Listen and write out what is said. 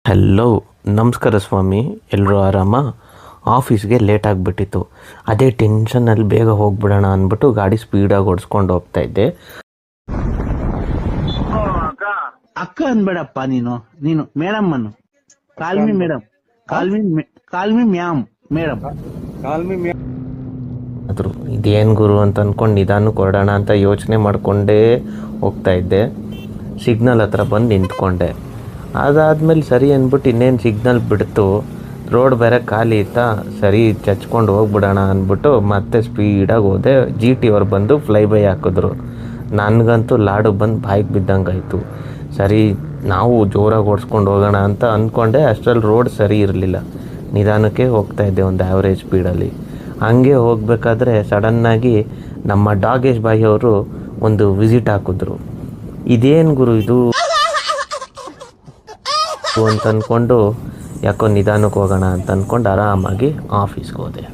Hello, ನಮಸ್ಕಾರ ಸ್ವಾಮಿ. ಎಲ್ಲರೂ ಆರಾಮ? ಆಫೀಸ್ಗೆ ಲೇಟ್ ಆಗಿಬಿಟ್ಟಿತ್ತು. ಅದೇ ಟೆನ್ಷನಲ್ಲಿ ಬೇಗ ಹೋಗ್ಬಿಡೋಣ ಅಂದ್ಬಿಟ್ಟು ಗಾಡಿ ಸ್ಪೀಡಾಗಿ ಓಡಿಸ್ಕೊಂಡು ಹೋಗ್ತಾ ಇದ್ದೆ. ಅಕ್ಕ ಅನ್ಬೇಡಪ್ಪ, ನೀನು ಮೇಡಮ್ ಅನ್ನು. Call me madam, call me ma'am madam. ಆದರೂ ಇದೇನು ಗುರು ಅಂತ ಅಂದ್ಕೊಂಡು ನಿಧಾನಕ್ಕೆ ಹೊರಡೋಣ ಅಂತ ಯೋಚನೆ ಮಾಡಿಕೊಂಡೇ ಹೋಗ್ತಾ ಇದ್ದೆ. ಸಿಗ್ನಲ್ ಹತ್ರ ಬಂದು ನಿಂತ್ಕೊಂಡೆ. ಅದಾದಮೇಲೆ ಸರಿ ಅಂದ್ಬಿಟ್ಟು ಇನ್ನೇನು ಸಿಗ್ನಲ್ ಬಿಡ್ತು, ರೋಡ್ ಬೇರೆ ಖಾಲಿ ಇತ್ತಾ, ಸರಿ ಚಚ್ಕೊಂಡು ಹೋಗ್ಬಿಡೋಣ ಅಂದ್ಬಿಟ್ಟು ಮತ್ತೆ ಸ್ಪೀಡಾಗಿ ಹೋದೆ. GT ಅವ್ರು ಬಂದು ಫ್ಲೈ ಬೈ ಹಾಕಿದ್ರು. ನನಗಂತೂ ಲಾಡು ಬಂದು ಬಾಯಿಗೆ ಬಿದ್ದಂಗೆ ಆಯಿತು. ಸರಿ ನಾವು ಜೋರಾಗಿ ಓಡಿಸ್ಕೊಂಡು ಹೋಗೋಣ ಅಂತ ಅಂದ್ಕೊಂಡೆ. ಅಷ್ಟರಲ್ಲಿ ರೋಡ್ ಸರಿ ಇರಲಿಲ್ಲ, ನಿಧಾನಕ್ಕೆ ಹೋಗ್ತಾಯಿದ್ದೆ ಒಂದು ಆ್ಯಾವ್ರೇಜ್ ಸ್ಪೀಡಲ್ಲಿ. ಹಂಗೆ ಹೋಗಬೇಕಾದ್ರೆ ಸಡನ್ನಾಗಿ ನಮ್ಮ ಡಾಗೇಶ್ ಬಾಯಿ ಅವರು ಒಂದು ವಿಸಿಟ್ ಹಾಕಿದ್ರು. ಇದೇನು ಗುರು ಇದು ಅಂತ ಅಂದ್ಕೊಂಡು ಯಾಕೋ ನಿಧಾನಕ್ಕೆ ಹೋಗೋಣ ಅಂತ ಅಂದ್ಕೊಂಡು ಆರಾಮಾಗಿ ಆಫೀಸ್ಗೆ ಹೋದೆ.